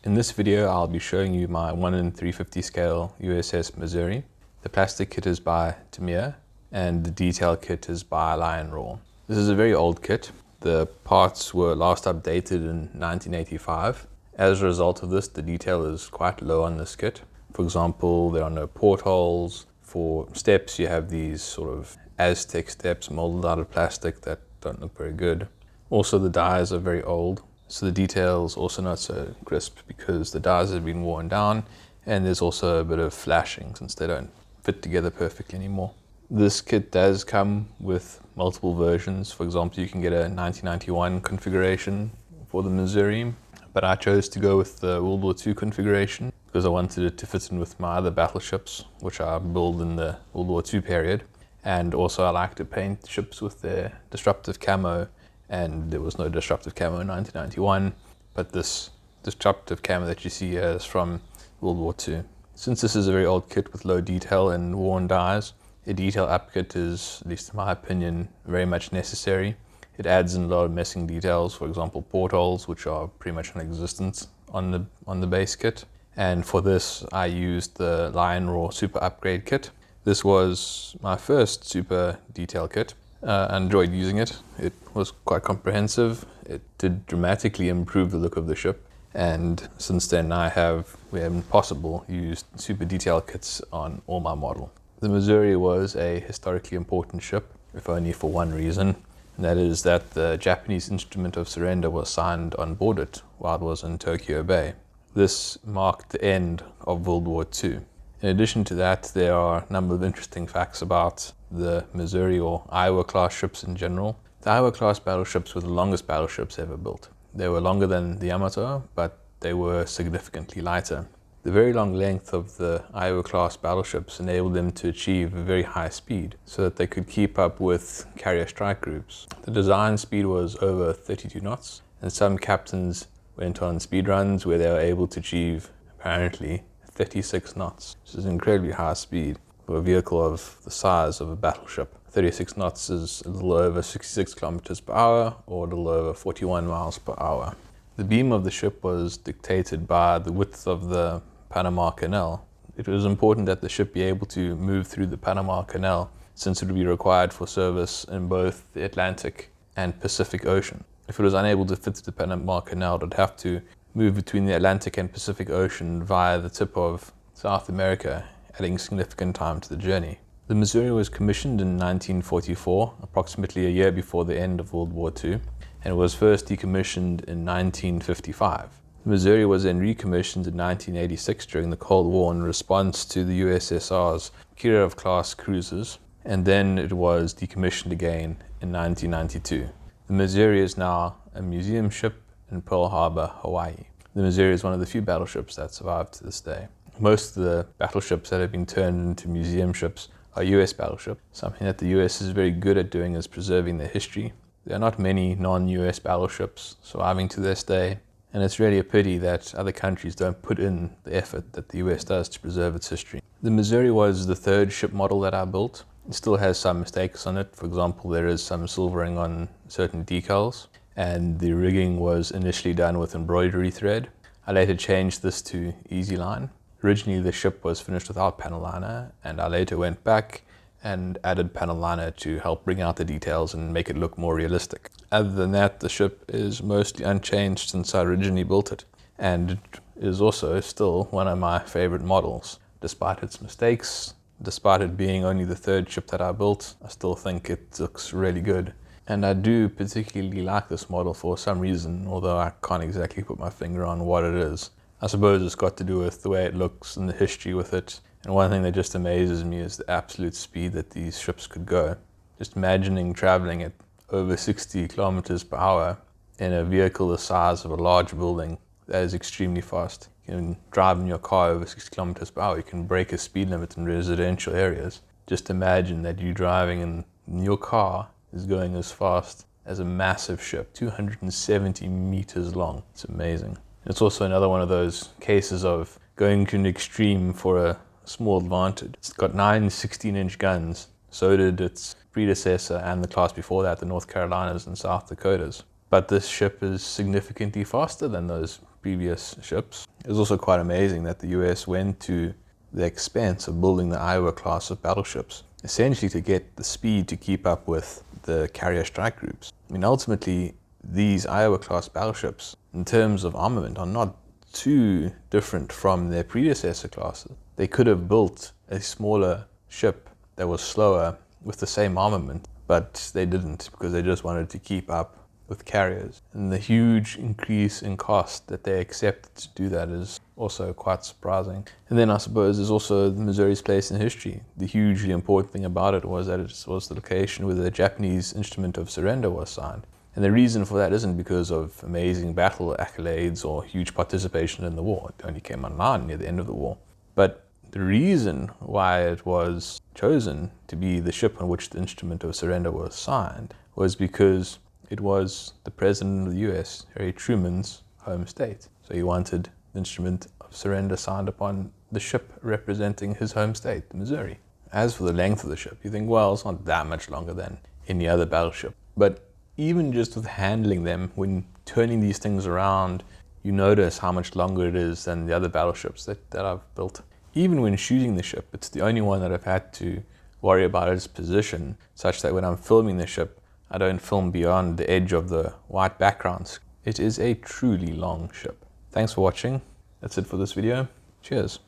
In this video, I'll be showing you my 1 in 350 scale USS Missouri. The plastic kit is by Tamiya and the detail kit is by Lion Raw. This is a very old kit. The parts were last updated in 1985. As a result of this, the detail is quite low on this kit. For example, there are no portholes. For steps, you have these sort of Aztec steps molded out of plastic that don't look very good. Also, the dies are very old. So the detail's also not so crisp because the dies have been worn down, and there's also a bit of flashing since they don't fit together perfectly anymore. This kit does come with multiple versions. For example, you can get a 1991 configuration for the Missouri, but I chose to go with the World War II configuration because I wanted it to fit in with my other battleships, which I built in the World War II period. And also I like to paint ships with their disruptive camo, and there was no disruptive camo in 1991, but this disruptive camo that you see here is from World War II. Since this is a very old kit with low detail and worn dies, a detail up kit is, at least in my opinion, very much necessary. It adds in a lot of missing details, for example portholes, which are pretty much non-existent on the base kit. And for this I used the Lion Raw Super Upgrade kit. This was my first super detail kit. I enjoyed using it. It was quite comprehensive. It did dramatically improve the look of the ship, and since then we have impossible used super detail kits on all my model. The Missouri was a historically important ship, if only for one reason, and that is that the Japanese instrument of surrender was signed on board it while it was in Tokyo Bay. This marked the end of World War II. In addition to that, there are a number of interesting facts about the Missouri or Iowa class ships in general. The Iowa class battleships were the longest battleships ever built. They were longer than the Yamato, but they were significantly lighter. The very long length of the Iowa class battleships enabled them to achieve a very high speed so that they could keep up with carrier strike groups. The design speed was over 32 knots, and some captains went on speed runs where they were able to achieve, apparently, 36 knots, which is an incredibly high speed for a vehicle of the size of a battleship. 36 knots is a little over 66 kilometers per hour, or a little over 41 miles per hour. The beam of the ship was dictated by the width of the Panama Canal. It was important that the ship be able to move through the Panama Canal, since it would be required for service in both the Atlantic and Pacific Ocean. If it was unable to fit through the Panama Canal, it would have to move between the Atlantic and Pacific Ocean via the tip of South America, adding significant time to the journey. The Missouri was commissioned in 1944, approximately a year before the end of World War II, and was first decommissioned in 1955. The Missouri was then recommissioned in 1986 during the Cold War in response to the USSR's Kirov-class cruisers, and then it was decommissioned again in 1992. The Missouri is now a museum ship in Pearl Harbor, Hawaii. The Missouri is one of the few battleships that survived to this day. Most of the battleships that have been turned into museum ships are US battleships. Something that the US is very good at doing is preserving their history. There are not many non-US battleships surviving to this day, and it's really a pity that other countries don't put in the effort that the US does to preserve its history. The Missouri was the third ship model that I built. It still has some mistakes on it. For example, there is some silvering on certain decals, and the rigging was initially done with embroidery thread. I later changed this to easy line. Originally the ship was finished without panel liner, and I later went back and added panel liner to help bring out the details and make it look more realistic. Other than that, the ship is mostly unchanged since I originally built it, and it is also still one of my favorite models. Despite its mistakes, despite it being only the third ship that I built, I still think it looks really good. And I do particularly like this model for some reason, although I can't exactly put my finger on what it is. I suppose it's got to do with the way it looks and the history with it. And one thing that just amazes me is the absolute speed that these ships could go. Just imagining traveling at over 60 kilometers per hour in a vehicle the size of a large building, that is extremely fast. You can drive in your car over 60 kilometers per hour. You can break a speed limit in residential areas. Just imagine that you're driving and your car is going as fast as a massive ship, 270 meters long. It's amazing. It's also another one of those cases of going to an extreme for a small advantage. It's got 9 16-inch guns. So did its predecessor and the class before that, the North Carolinas and South Dakotas. But this ship is significantly faster than those previous ships. It was also quite amazing that the US went to the expense of building the Iowa class of battleships, essentially to get the speed to keep up with the carrier strike groups. I mean, ultimately, these Iowa class battleships, in terms of armament, are not too different from their predecessor classes. They could have built a smaller ship that was slower with the same armament, but they didn't, because they just wanted to keep up with carriers. And the huge increase in cost that they accepted to do that is also quite surprising. And then I suppose there's also the Missouri's place in history. The hugely important thing about it was that it was the location where the Japanese instrument of surrender was signed. And the reason for that isn't because of amazing battle accolades or huge participation in the war. It only came online near the end of the war. But the reason why it was chosen to be the ship on which the instrument of surrender was signed was because it was the President of the US, Harry Truman's, home state. So he wanted the instrument of surrender signed upon the ship representing his home state, Missouri. As for the length of the ship, you think, well, it's not that much longer than any other battleship. But even just with handling them, when turning these things around, you notice how much longer it is than the other battleships that I've built. Even when shooting the ship, it's the only one that I've had to worry about its position, such that when I'm filming the ship, I don't film beyond the edge of the white backgrounds. It is a truly long ship. Thanks for watching. That's it for this video. Cheers.